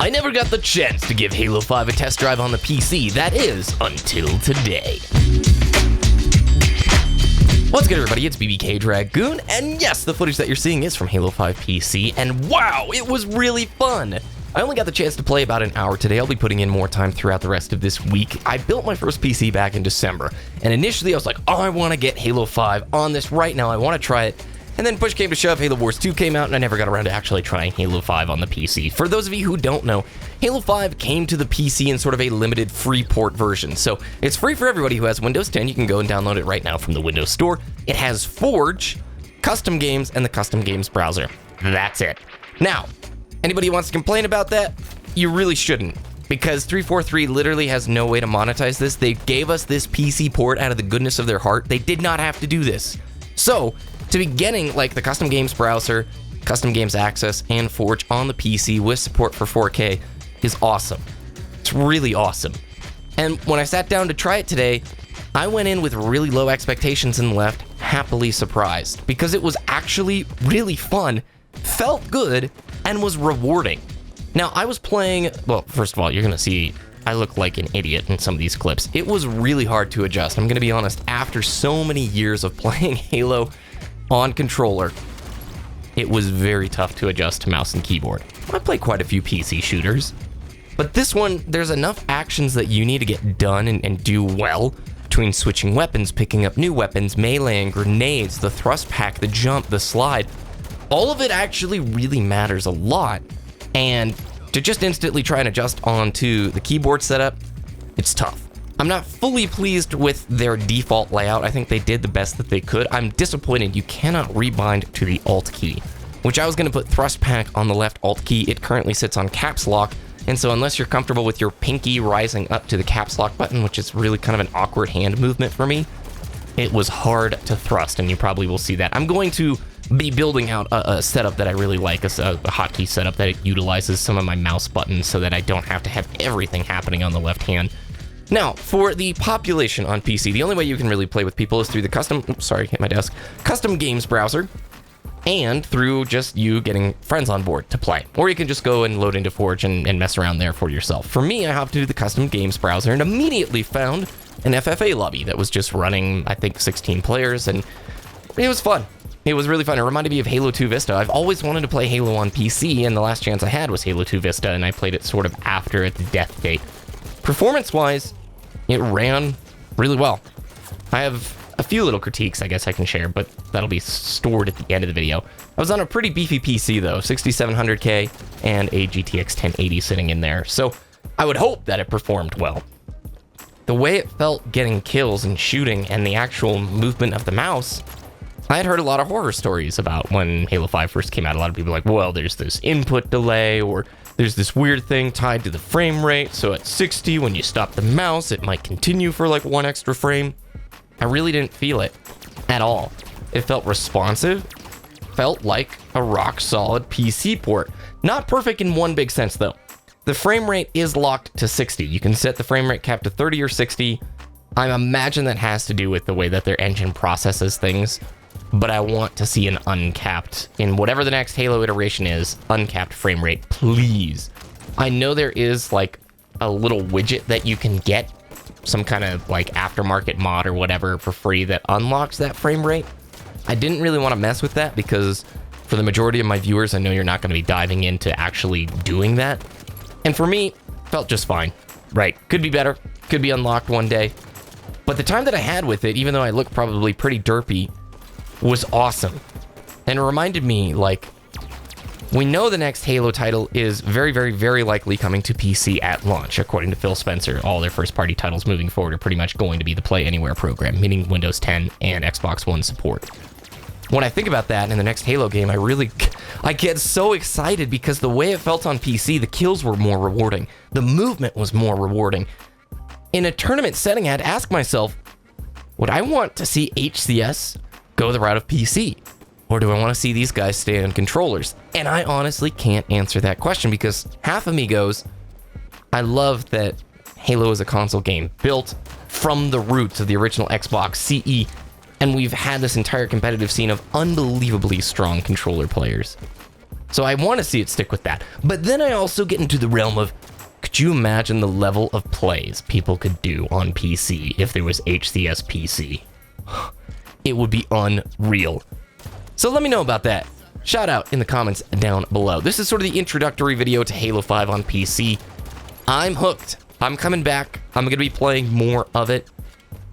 I never got the chance to give Halo 5 a test drive on the PC, that is, until today. What's good, everybody? It's BBKDRAGOON, and yes, the footage that you're seeing is from Halo 5 PC, and wow, it was really fun! I only got the chance to play about an hour today. I'll be putting in more time throughout the rest of this week. I built my first PC back in December, and initially I was like, oh, I want to get Halo 5 on this right now. I want to try it. And then push came to shove, Halo Wars 2 came out, and I never got around to actually trying Halo 5 on the PC. For those of you who don't know, Halo 5 came to the PC in sort of a limited free port version. So it's free for everybody who has Windows 10. You can go and download it right now from the Windows Store. It has Forge, custom games, and the custom games browser. That's it. Now, anybody who wants to complain about that, you really shouldn't, because 343 literally has no way to monetize this. They gave us this PC port out of the goodness of their heart. They did not have to do this. So, to be getting like the custom games browser, custom games access, and Forge on the PC with support for 4K is awesome. It's really awesome. And when I sat down to try it today, I went in with really low expectations and left happily surprised, because it was actually really fun, felt good, and was rewarding. Now, I was playing, well, first of all, you're going to see I look like an idiot in some of these clips. It was really hard to adjust. I'm going to be honest, after so many years of playing Halo on controller, it was very tough to adjust to mouse and keyboard. I play quite a few PC shooters, but this one, there's enough actions that you need to get done and do well, between switching weapons, picking up new weapons, meleeing, grenades, the thrust pack, the jump, the slide. All of it actually really matters a lot, and to just instantly try and adjust onto the keyboard setup, it's tough. I'm not fully pleased with their default layout. I think they did the best that they could. I'm disappointed you cannot rebind to the Alt key, which I was going to put thrust pack on the left Alt key. It currently sits on caps lock, and so unless you're comfortable with your pinky rising up to the caps lock button, which is really kind of an awkward hand movement for me, it was hard to thrust, and you probably will see that. I'm going to be building out a setup that I really like, a hotkey setup that utilizes some of my mouse buttons so that I don't have to have everything happening on the left hand. Now, for the population on PC, the only way you can really play with people is through the custom games browser, and through just you getting friends on board to play. Or you can just go and load into Forge and mess around there for yourself. For me, I hopped into the custom games browser and immediately found an FFA lobby that was just running, I think, 16 players, and it was fun. It was really fun. It reminded me of Halo 2 Vista. I've always wanted to play Halo on PC, and the last chance I had was Halo 2 Vista, and I played it sort of after its death date. Performance-wise, it ran really well. I have a few little critiques I guess I can share, but that'll be stored at the end of the video. I was on a pretty beefy PC though, 6700K and a GTX 1080 sitting in there, so I would hope that it performed well. The way it felt getting kills and shooting and the actual movement of the mouse, I had heard a lot of horror stories about when Halo 5 first came out. A lot of people were like, well, there's this input delay, or there's this weird thing tied to the frame rate, so at 60, when you stop the mouse, it might continue for like one extra frame. I really didn't feel it at all. It felt responsive, felt like a rock-solid PC port. Not perfect in one big sense, though. The frame rate is locked to 60. You can set the frame rate cap to 30 or 60. I imagine that has to do with the way that their engine processes things, but I want to see an uncapped, in whatever the next Halo iteration is, uncapped frame rate, please. I know there is like a little widget that you can get, some kind of like aftermarket mod or whatever for free that unlocks that frame rate. I didn't really want to mess with that because for the majority of my viewers, I know you're not going to be diving into actually doing that. And for me, felt just fine. Right, could be better, could be unlocked one day. But the time that I had with it, even though I look probably pretty derpy, was awesome. And it reminded me, like, we know the next Halo title is very, very, very likely coming to PC at launch. According to Phil Spencer, all their first-party titles moving forward are pretty much going to be the Play Anywhere program, meaning Windows 10 and Xbox One support. When I think about that in the next Halo game, I get so excited because the way it felt on PC, the kills were more rewarding. The movement was more rewarding. In a tournament setting, I had to ask myself, would I want to see HCS go the route of PC? Or do I want to see these guys stay on controllers? And I honestly can't answer that question because half of me goes, I love that Halo is a console game built from the roots of the original Xbox CE, and we've had this entire competitive scene of unbelievably strong controller players. So I want to see it stick with that. But then I also get into the realm of, could you imagine the level of plays people could do on PC if there was HCS PC? It would be unreal. So let me know about that. Shout out in the comments down below. This is sort of the introductory video to Halo 5 on PC. I'm hooked. I'm coming back. I'm going to be playing more of it.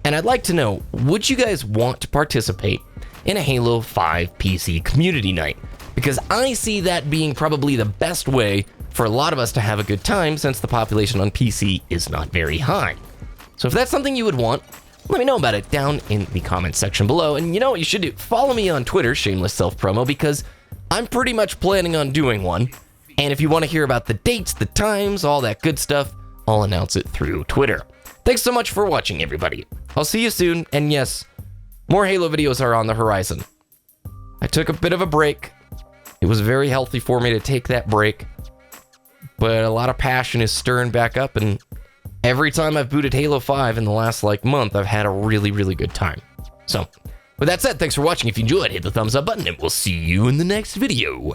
And I'd like to know, would you guys want to participate in a Halo 5 PC community night? Because I see that being probably the best way for a lot of us to have a good time, since the population on PC is not very high. So if that's something you would want, let me know about it down in the comments section below. And you know what you should do? Follow me on Twitter, shameless self-promo, because I'm pretty much planning on doing one. And if you want to hear about the dates, the times, all that good stuff, I'll announce it through Twitter. Thanks so much for watching, everybody. I'll see you soon, and yes, more Halo videos are on the horizon. I took a bit of a break. It was very healthy for me to take that break, but a lot of passion is stirring back up, and every time I've booted Halo 5 in the last, month, I've had a really, really good time. So, with that said, thanks for watching. If you enjoyed, hit the thumbs up button, and we'll see you in the next video.